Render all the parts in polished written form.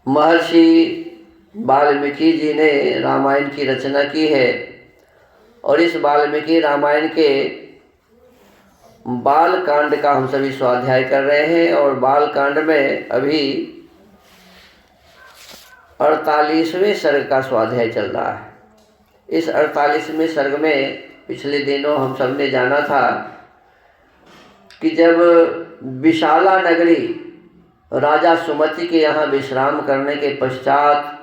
महर्षि वाल्मीकि जी ने रामायण की रचना की है और इस वाल्मीकि रामायण के बाल कांड का हम सभी स्वाध्याय कर रहे हैं और बाल कांड में अभी 48वें सर्ग का स्वाध्याय चल रहा है। इस 48वें सर्ग में पिछले दिनों हम सब ने जाना था कि जब विशाला नगरी राजा सुमति के यहाँ विश्राम करने के पश्चात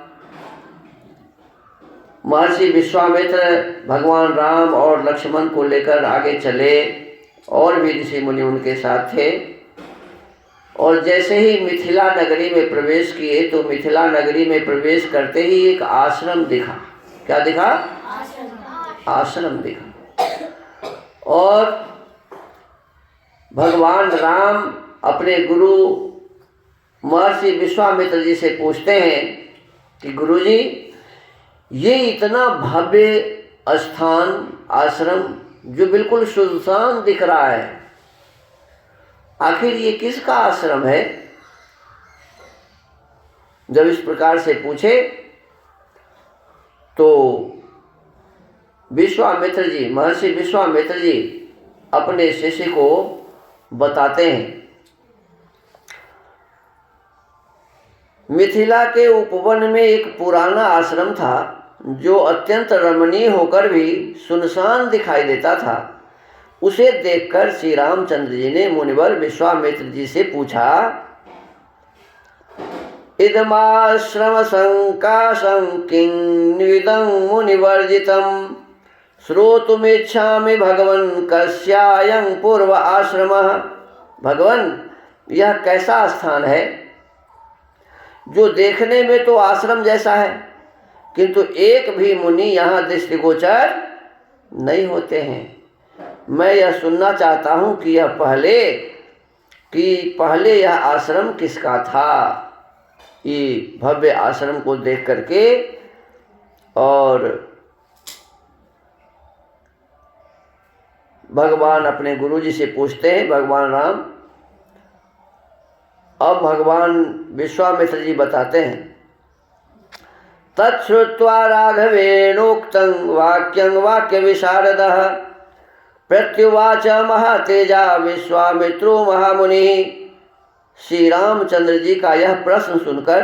महर्षि विश्वामित्र भगवान राम और लक्ष्मण को लेकर आगे चले और भी ऋषि मुनि उनके साथ थे और जैसे ही मिथिला नगरी में प्रवेश किए तो मिथिला नगरी में प्रवेश करते ही एक आश्रम दिखा। क्या दिखा? आश्रम दिखा। और भगवान राम अपने गुरु महर्षि विश्वामित्र जी से पूछते हैं कि गुरुजी, ये इतना भव्य स्थान आश्रम जो बिल्कुल सुनसान दिख रहा है, आखिर ये किसका आश्रम है? जब इस प्रकार से पूछे तो विश्वामित्र जी, महर्षि विश्वामित्र जी अपने शिष्य को बताते हैं। मिथिला के उपवन में एक पुराना आश्रम था जो अत्यंत रमणीय होकर भी सुनसान दिखाई देता था। उसे देखकर श्री रामचंद्र जी ने मुनिवर विश्वामित्र जी से पूछा, इदमाश्रम संकाशं किन्विदं मुनिवर्जितं श्रोतुमिच्छामि भगवन् कस्यायं पूर्व आश्रमः। भगवान, यह कैसा स्थान है जो देखने में तो आश्रम जैसा है किंतु एक भी मुनि यहाँ दृष्टिगोचर नहीं होते हैं। मैं यह सुनना चाहता हूँ कि पहले यह आश्रम किसका था। ये भव्य आश्रम को देख करके और भगवान अपने गुरु जी से पूछते हैं, भगवान राम। अब भगवान विश्वामित्र जी बताते हैं, तच्छ्रुत्वा राघवेणोक्तं वाक्यं वाक्य विशारदः प्रत्युवाच महातेजा विश्वामित्रो महामुनि। श्री रामचंद्र जी का यह प्रश्न सुनकर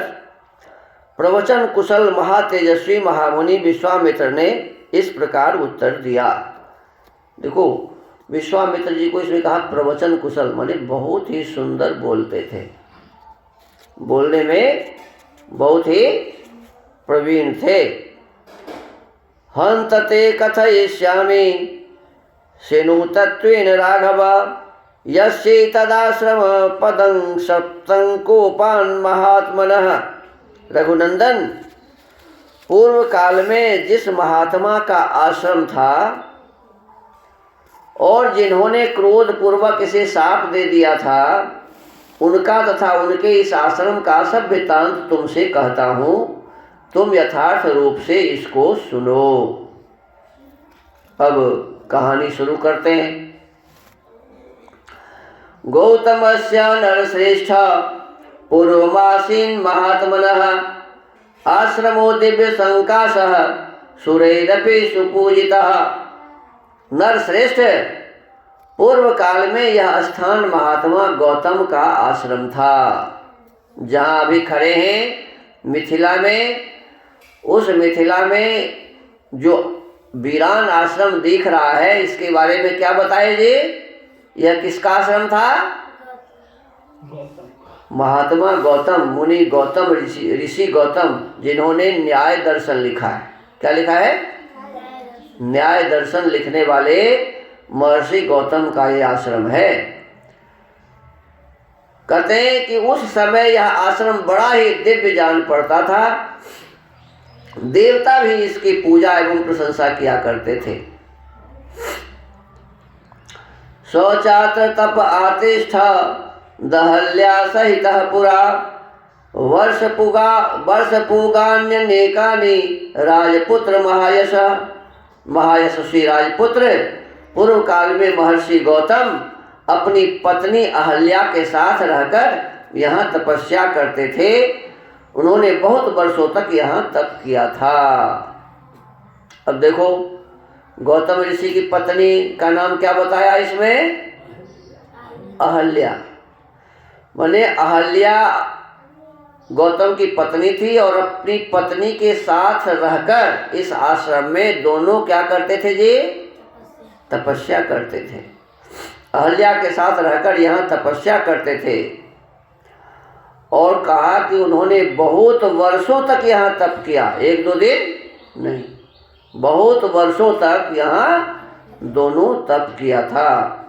प्रवचन कुशल महातेजस्वी महामुनि विश्वामित्र ने इस प्रकार उत्तर दिया। देखो, विश्वामित्र जी को इसमें कहा प्रवचन कुशल, माने बहुत ही सुंदर बोलते थे, बोलने में बहुत ही प्रवीण थे। हंत ते कथयिष्यामि शेनु तत्वेन राघव यस्य तदाश्रम पदं सप्तं कोपान महात्मनः। रघुनंदन, पूर्व काल में जिस महात्मा का आश्रम था और जिन्होंने क्रोध पूर्वक इसे शाप दे दिया था, उनका तथा उनके इस आश्रम का सब वृत्तांत तुमसे कहता हूँ, तुम यथार्थ रूप से इसको सुनो। अब कहानी शुरू करते हैं। गौतमस्य नरश्रेष्ठ पूर्वमासीन महात्मनः आश्रमो दिव्य संकाशः सुरैरपि सुपूजितः। नरश्रेष्ठ, पूर्व काल में यह स्थान महात्मा गौतम का आश्रम था। जहाँ अभी खड़े हैं मिथिला में, उस मिथिला में जो वीरान आश्रम दिख रहा है, इसके बारे में क्या बताए जी? यह किसका आश्रम था? महात्मा गौतम, मुनि गौतम, ऋषि गौतम, जिन्होंने न्याय दर्शन लिखा है। क्या लिखा है? न्याय दर्शन लिखने वाले महर्षि गौतम का ये आश्रम है। कहते हैं कि उस समय यह आश्रम बड़ा ही दिव्य जान पड़ता था। देवता भी इसकी पूजा एवं प्रशंसा किया करते थे। शौचात्र तप आतिष्ठ दहल्या सहित पुरा वर्षपूगान्यनेकानि राजपुत्र महायश। महायशस्वी राजपुत्र पूर्व काल में महर्षि गौतम अपनी पत्नी अहल्या के साथ रहकर यहाँ तपस्या करते थे उन्होंने बहुत वर्षों तक यहाँ तप किया था। अब देखो, गौतम ऋषि की पत्नी का नाम क्या बताया इसमें? अहल्या। माने अहल्या गौतम की पत्नी थी और अपनी पत्नी के साथ रहकर इस आश्रम में दोनों क्या करते थे जी? तपस्या करते थे। अहल्या के साथ रहकर यहाँ तपस्या करते थे और कहा कि उन्होंने बहुत वर्षों तक यहाँ तप किया, 1-2 दिन नहीं, बहुत वर्षों तक यहाँ दोनों तप किया था।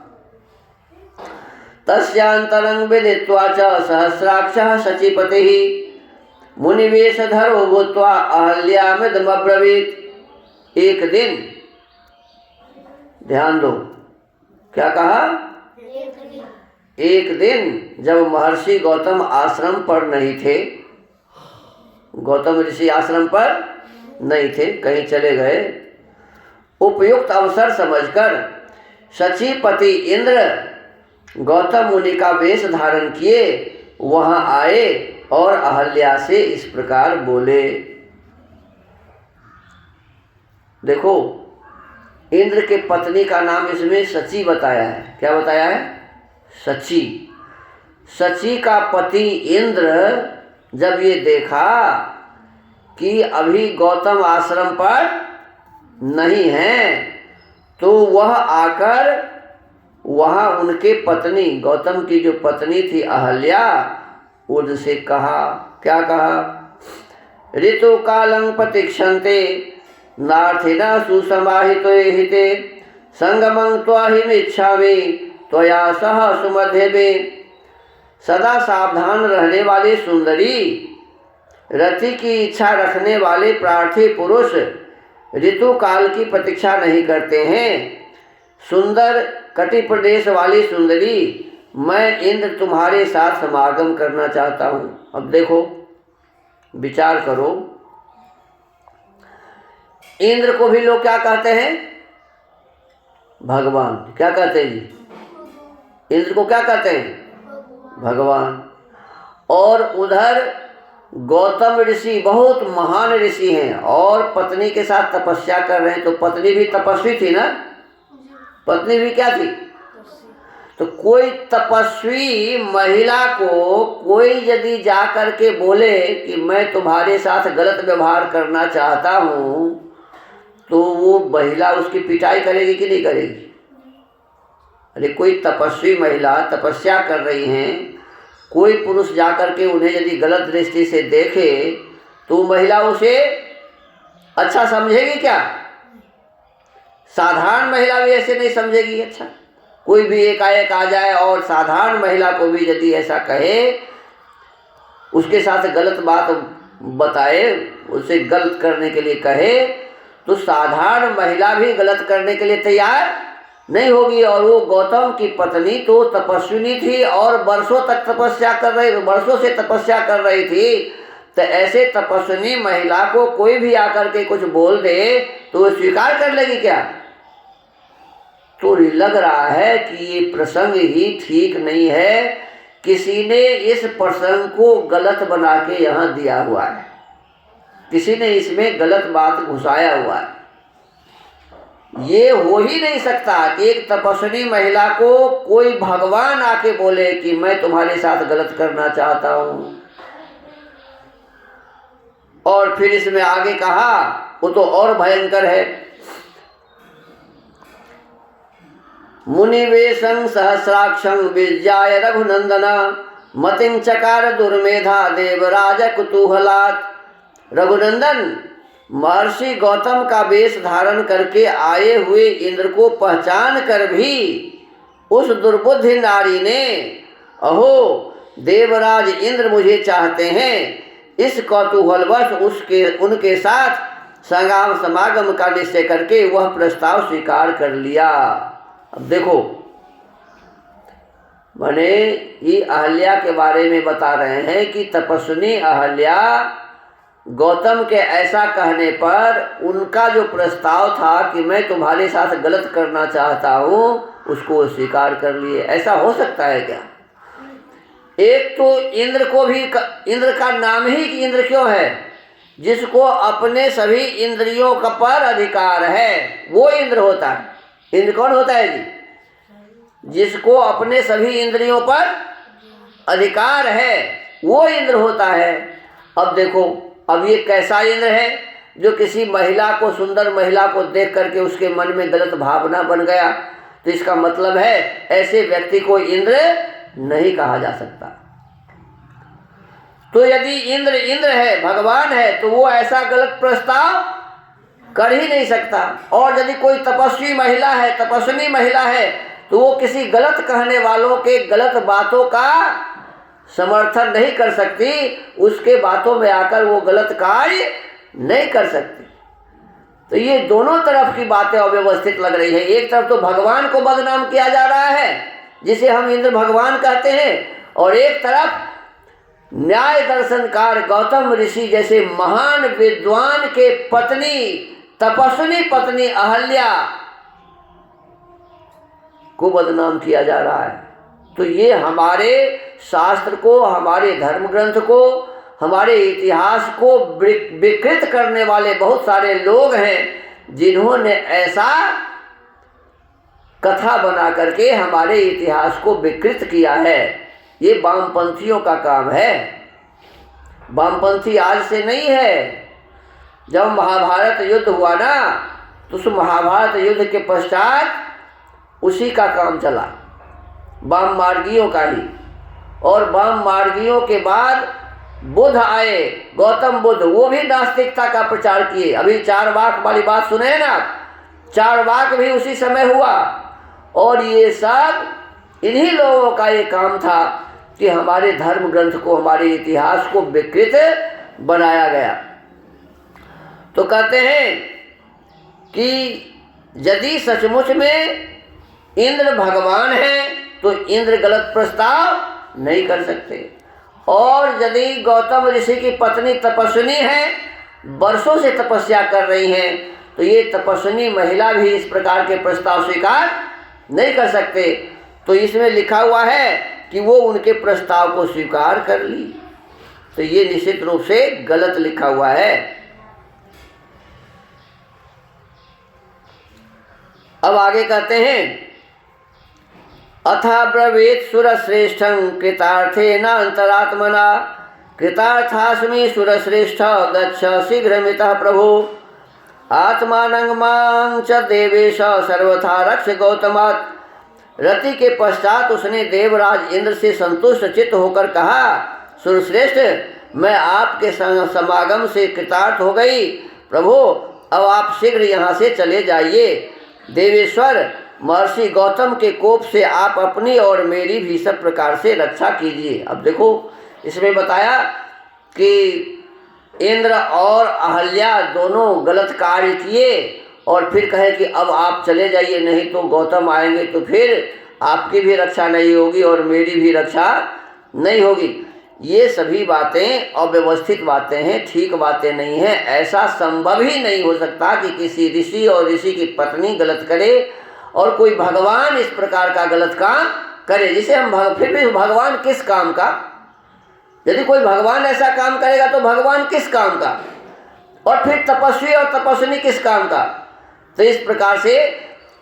तस्यांतरं विदित्वा च सहस्राक्षः शचीपतिः मुनिवेशधरो भूत्वा अहल्यामिदमब्रवीत्। एक दिन, ध्यान दो, क्या कहा? एक दिन जब महर्षि गौतम आश्रम पर नहीं थे, गौतम ऋषि आश्रम पर नहीं थे, कहीं चले गए, उपयुक्त अवसर समझकर शचीपति इंद्र गौतम मुनि का वेश धारण किए वहां आए और अहल्या से इस प्रकार बोले। देखो, इंद्र के पत्नी का नाम इसमें शची बताया है। क्या बताया है? शची। शची का पति इंद्र जब ये देखा कि अभी गौतम आश्रम पर नहीं है, तो वह आकर वहाँ उनके पत्नी, गौतम की जो पत्नी थी अहल्या, उनसे कहा, क्या कहा? ऋतु कालं प्रतीक्षन्ते नार्थिना सुसमाहितो हिते संगमं त्वाहिमिच्छामि त्वया सह सुमध्यवे। सदा सावधान रहने वाले सुंदरी, रति की इच्छा रखने वाले प्रार्थी पुरुष ऋतु काल की प्रतीक्षा नहीं करते हैं। सुंदर कटि प्रदेश वाली सुंदरी, मैं इंद्र तुम्हारे साथ समागम करना चाहता हूँ। अब देखो, विचार करो, इंद्र को भी लोग क्या कहते हैं? भगवान। क्या कहते हैं जी? इंद्र को क्या कहते हैं? भगवान। और उधर गौतम ऋषि बहुत महान ऋषि हैं और पत्नी के साथ तपस्या कर रहे हैं, तो पत्नी भी तपस्वी थी ना? पत्नी भी क्या थी? तो कोई तपस्वी महिला को कोई यदि जा कर के बोले कि मैं तुम्हारे साथ गलत व्यवहार करना चाहता हूँ, तो वो महिला उसकी पिटाई करेगी कि नहीं करेगी? अरे कोई तपस्वी महिला तपस्या कर रही हैं, कोई पुरुष जाकर के उन्हें यदि गलत दृष्टि से देखे तो महिला उसे अच्छा समझेगी क्या? साधारण महिला भी ऐसे नहीं समझेगी। अच्छा, कोई भी एकाएक आ जाए और साधारण महिला को भी यदि ऐसा कहे, उसके साथ गलत बात बताए, उसे गलत करने के लिए कहे, तो साधारण महिला भी गलत करने के लिए तैयार नहीं होगी। और वो गौतम की पत्नी तो तपस्विनी थी और वर्षों से तपस्या कर रही थी। तो ऐसे तपस्विनी महिला को कोई भी आकर के कुछ बोल दे तो वो स्वीकार कर लेगी क्या? तो लग रहा है कि ये प्रसंग ही ठीक नहीं है, किसी ने इस प्रसंग को गलत बना के यहाँ दिया हुआ है, किसी ने इसमें गलत बात घुसाया हुआ है। ये हो ही नहीं सकता कि एक तपस्वी महिला को कोई भगवान आके बोले कि मैं तुम्हारे साथ गलत करना चाहता हूँ। और फिर इसमें आगे कहा, वो तो और भयंकर है। मुनिवेशं सहस्राक्षं विज्ञाय रघुनंदन मतिं चकार दुर्मेधा देवराज कुतूहलात्। रघुनंदन, महर्षि गौतम का वेश धारण करके आए हुए इंद्र को पहचान कर भी उस दुर्बुद्धि नारी ने, अहो देवराज इंद्र मुझे चाहते हैं, इस कौतूहलवश उनके साथ समागम का निश्चय करके वह प्रस्ताव स्वीकार कर लिया। अब देखो, माने ये अहल्या के बारे में बता रहे हैं कि तपस्विनी अहल्या गौतम के ऐसा कहने पर उनका जो प्रस्ताव था कि मैं तुम्हारे साथ गलत करना चाहता हूँ, उसको स्वीकार कर लिए। ऐसा हो सकता है क्या? एक तो इंद्र को भी इंद्र का नाम ही कि इंद्र क्यों है, जिसको अपने सभी इंद्रियों का पर अधिकार है वो इंद्र होता है। इंद्र कौन होता है जी? जिसको अपने सभी इंद्रियों पर अधिकार है वो इंद्र होता है। अब देखो, अब ये कैसा इंद्र है जो किसी महिला को, सुंदर महिला को देख करके उसके मन में गलत भावना बन गया, तो इसका मतलब है ऐसे व्यक्ति को इंद्र नहीं कहा जा सकता। तो यदि इंद्र इंद्र है, भगवान है, तो वो ऐसा गलत प्रस्ताव कर ही नहीं सकता। और यदि कोई तपस्वी महिला है, तपस्विनी महिला है, तो वो किसी गलत कहने वालों के गलत बातों का समर्थन नहीं कर सकती, उसके बातों में आकर वो गलत कार्य नहीं कर सकती। तो ये दोनों तरफ की बातें अव्यवस्थित लग रही है। एक तरफ तो भगवान को बदनाम किया जा रहा है जिसे हम इंद्र भगवान कहते हैं, और एक तरफ न्याय दर्शनकार गौतम ऋषि जैसे महान विद्वान के पत्नी, तपस्विनी पत्नी अहल्या को बदनाम किया जा रहा है। तो ये हमारे शास्त्र को, हमारे धर्म ग्रंथ को, हमारे इतिहास को विकृत करने वाले बहुत सारे लोग हैं जिन्होंने ऐसा कथा बना करके हमारे इतिहास को विकृत किया है। ये वामपंथियों का काम है। वामपंथी आज से नहीं है। जब महाभारत युद्ध हुआ ना, तो उस महाभारत युद्ध के पश्चात उसी का काम चला, वाम मार्गियों का ही। और वाम मार्गियों के बाद बुद्ध आए, गौतम बुद्ध, वो भी नास्तिकता का प्रचार किए। अभी चारवाक वाली बात सुने हैं ना, चारवाक भी उसी समय हुआ। और ये सब इन्हीं लोगों का ये काम था कि हमारे धर्म ग्रंथ को, हमारे इतिहास को विकृत बनाया गया। तो कहते हैं कि यदि सचमुच में इंद्र भगवान है तो इंद्र गलत प्रस्ताव नहीं कर सकते। और यदि गौतम ऋषि की पत्नी तपस्विनी है, वर्षों से तपस्या कर रही हैं, तो ये तपस्विनी महिला भी इस प्रकार के प्रस्ताव स्वीकार नहीं कर सकते। तो इसमें लिखा हुआ है कि वो उनके प्रस्ताव को स्वीकार कर ली। तो ये निश्चित रूप से गलत लिखा हुआ है। अब आगे कहते हैं, अथा ब्रवीत सुरश्रेष्ठं कृतार्थेन अंतरात्मना, कृतार्थास्मि सुरश्रेष्ठ गच्छ शीघ्रमितः प्रभु, आत्मानं मां च देवेश सर्वथा रक्ष गौतमात्। रति के पश्चात उसने देवराज इंद्र से संतुष्ट चित्त होकर कहा, सुरश्रेष्ठ, मैं आपके समागम से कृतार्थ हो गई प्रभु, अब आप शीघ्र यहाँ से चले जाइए। देवेश्वर, महर्षि गौतम के कोप से आप अपनी और मेरी भी सब प्रकार से रक्षा कीजिए। अब देखो, इसमें बताया कि इंद्र और अहल्या दोनों गलत कार्य किए और फिर कहे कि अब आप चले जाइए, नहीं तो गौतम आएंगे तो फिर आपकी भी रक्षा नहीं होगी और मेरी भी रक्षा नहीं होगी। ये सभी बातें अव्यवस्थित बातें हैं, ठीक बातें नहीं हैं। ऐसा संभव ही नहीं हो सकता कि किसी ऋषि और ऋषि की पत्नी गलत करे और कोई भगवान इस प्रकार का गलत काम करे। जिसे हम फिर भी भगवान किस काम का? यदि कोई भगवान ऐसा काम करेगा तो भगवान किस काम का? और फिर तपस्वी और तपस्विनी किस काम का? तो इस प्रकार से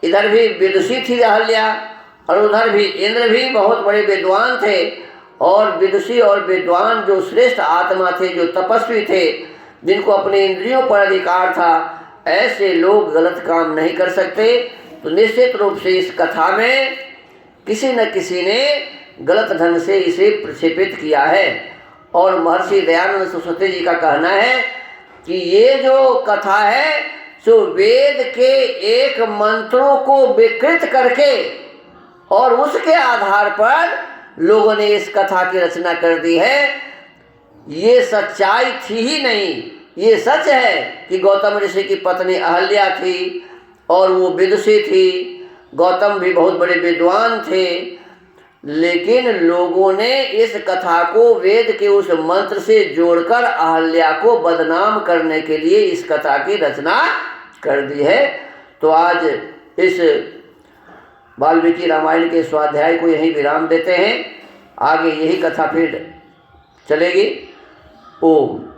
इधर भी विदुषी थी अहल्या और उधर भी इंद्र भी बहुत बड़े विद्वान थे। और विदुषी और विद्वान जो श्रेष्ठ आत्मा थे, जो तपस्वी थे, जिनको अपने इंद्रियों पर अधिकार था, ऐसे लोग गलत काम नहीं कर सकते। तो निश्चित रूप से इस कथा में किसी न किसी ने गलत ढंग से इसे प्रक्षेपित किया है। और महर्षि दयानंद सरस्वती जी का कहना है कि ये जो कथा है सो वेद के एक मंत्रों को विकृत करके और उसके आधार पर लोगों ने इस कथा की रचना कर दी है। ये सच्चाई थी ही नहीं। ये सच है कि गौतम ऋषि की पत्नी अहल्या थी और वो विदुषी थी, गौतम भी बहुत बड़े विद्वान थे, लेकिन लोगों ने इस कथा को वेद के उस मंत्र से जोड़कर अहल्या को बदनाम करने के लिए इस कथा की रचना कर दी है। तो आज इस वाल्मीकि रामायण के स्वाध्याय को यहीं विराम देते हैं। आगे यही कथा फिर चलेगी। ओम।